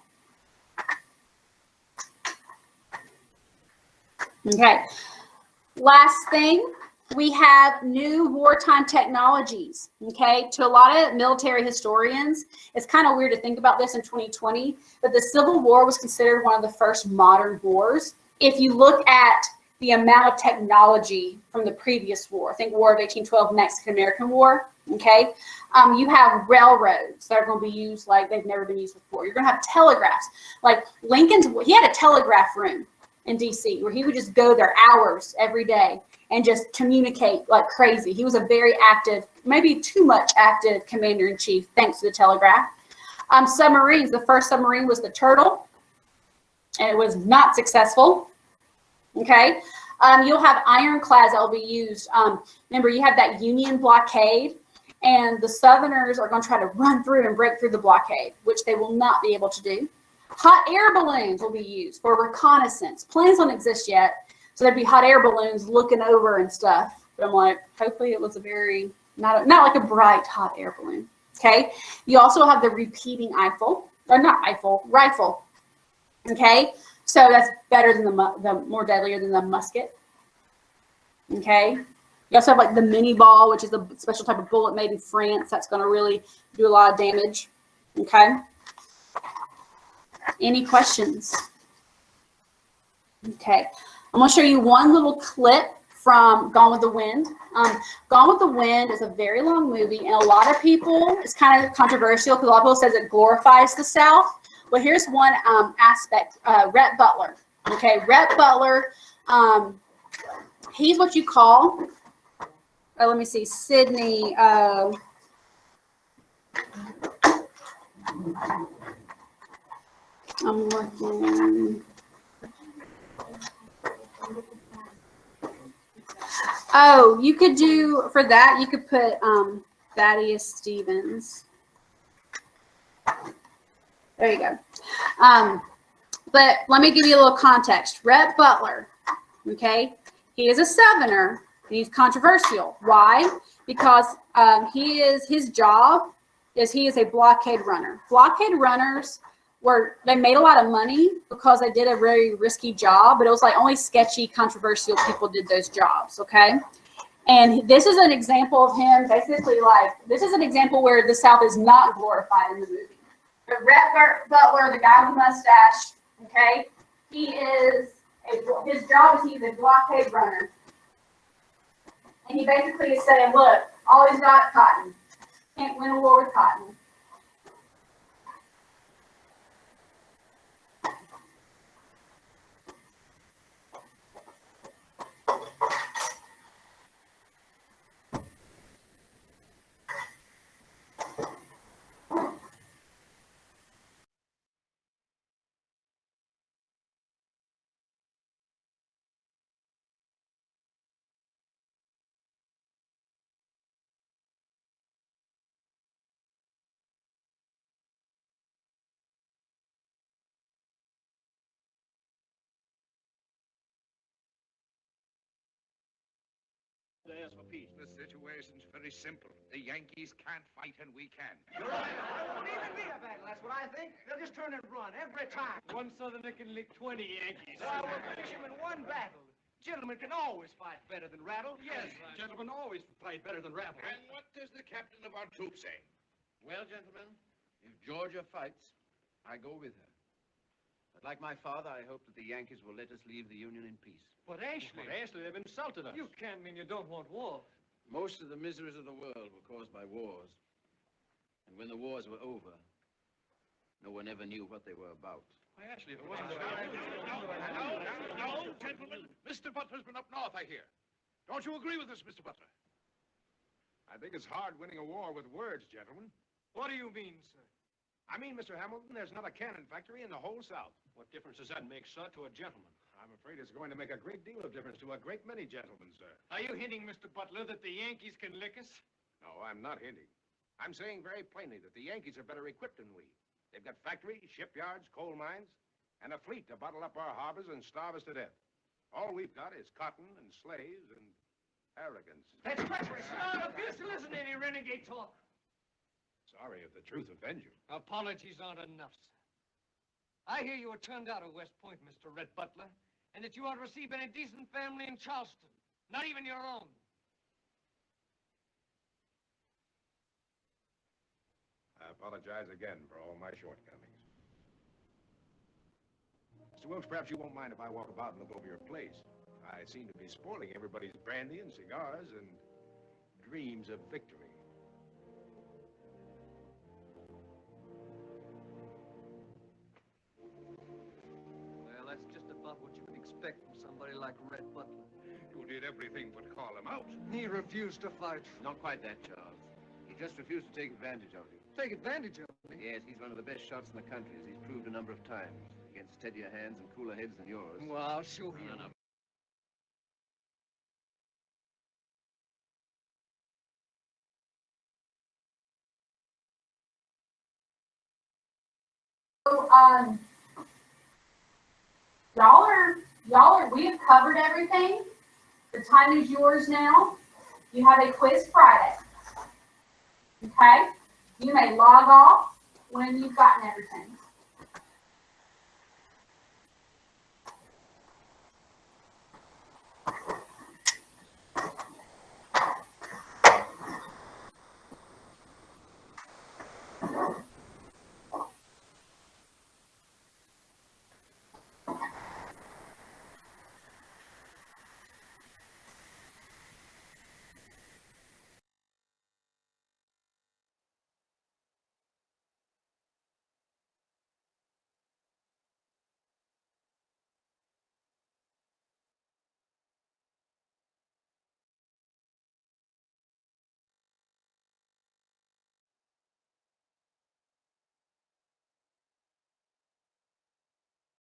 S1: Okay. Last thing, we have new wartime technologies. Okay. To a lot of military historians, it's kind of weird to think about this in 2020, but the Civil War was considered one of the first modern wars. If you look at the amount of technology from the previous war, I think War of 1812, Mexican-American War, okay? You have railroads that are going to be used like they've never been used before. You're going to have telegraphs. Like he had a telegraph room in D.C. where he would just go there hours every day and just communicate like crazy. He was a very active, maybe too much active commander-in-chief, thanks to the telegraph. Submarines, the first submarine was the Turtle, and it was not successful. Okay, you'll have ironclads that will be used. Remember, you have that Union blockade, and the Southerners are going to try to run through and break through the blockade, which they will not be able to do. Hot air balloons will be used for reconnaissance. Planes don't exist yet, so there'd be hot air balloons looking over and stuff. But I'm like, hopefully it was a very, not like a bright hot air balloon. Okay, you also have the repeating rifle. Okay. So that's better than the more deadlier than the musket. Okay. You also have like the mini ball, which is a special type of bullet made in France. That's going to really do a lot of damage. Okay. Any questions? Okay. I'm going to show you one little clip from Gone with the Wind. Gone with the Wind is a very long movie, and a lot of people, it's kind of controversial because a lot of people says it glorifies the South. Well, here's one aspect, Rhett Butler. Okay, Rhett Butler, he's what you call, let me see, Sydney, I'm looking. Oh, you could do, for that, you could put Thaddeus Stevens. There you go. But let me give you a little context. Rhett Butler, okay, he is a Southerner. He's controversial. Why? Because his job is he is a blockade runner. Blockade runners they made a lot of money because they did a very risky job, but it was like only sketchy, controversial people did those jobs, okay? And this is an example of him basically this is an example where the South is not glorified in the movie. But Rhett Butler, the guy with the mustache, okay, his job is he's a blockade runner. And he basically is saying, look, all he's got cotton. Can't win a war with cotton.
S4: For peace. The situation's very simple. The Yankees can't fight and we can.
S3: You're right. It won't even be a battle, that's what I think. They'll just turn and run every time.
S5: One Southerner can lick 20 Yankees.
S3: We'll fishermen won battle. Gentlemen can always fight better than rattle.
S5: Yes, gentlemen always fight better than rattle.
S4: And what does the captain of our troop say?
S6: Well, gentlemen, if Georgia fights, I go with her. But like my father, I hope that the Yankees will let us leave the Union in peace.
S5: But Ashley, they've insulted us. You can't mean you don't want war.
S6: Most of the miseries of the world were caused by wars. And when the wars were over, no one ever knew what they were about.
S5: Why, Ashley, if it wasn't...
S4: No, gentlemen. Mr. Butler's been up north, I hear. Don't you agree with us, Mr. Butler?
S7: I think it's hard winning a war with words, gentlemen.
S5: What do you mean, sir?
S7: I mean, Mr. Hamilton, there's not a cannon factory in the whole South.
S5: What difference does that make, sir, to a gentleman?
S7: I'm afraid it's going to make a great deal of difference to a great many gentlemen, sir.
S5: Are you hinting, Mr. Butler, that the Yankees can lick us?
S7: No, I'm not hinting. I'm saying very plainly that the Yankees are better equipped than we. They've got factories, shipyards, coal mines, and a fleet to bottle up our harbors and starve us to death. All we've got is cotton and slaves and arrogance.
S3: That's treacherous. No, this isn't any renegade talk.
S7: Sorry if the truth offends you.
S5: Apologies aren't enough, sir. I hear you were turned out of West Point, Mr. Rhett Butler, and that you aren't received any decent family in Charleston, not even your own.
S7: I apologize again for all my shortcomings. Mr. Wilkes, perhaps you won't mind if I walk about and look over your place. I seem to be spoiling everybody's brandy and cigars and dreams of victory.
S5: Well, that's just about what you can expect from somebody like Rhett Butler.
S7: You did everything but call him out.
S5: He refused to fight.
S6: Not quite that, Charles. He just refused to take advantage of you.
S5: Take advantage of me?
S6: Yes, he's one of the best shots in the country, as he's proved a number of times, against steadier hands and cooler heads than yours.
S5: Well, I'll show you.
S1: So, we have covered everything. The time is yours now. You have a quiz Friday. Okay? You may log off when you've gotten everything.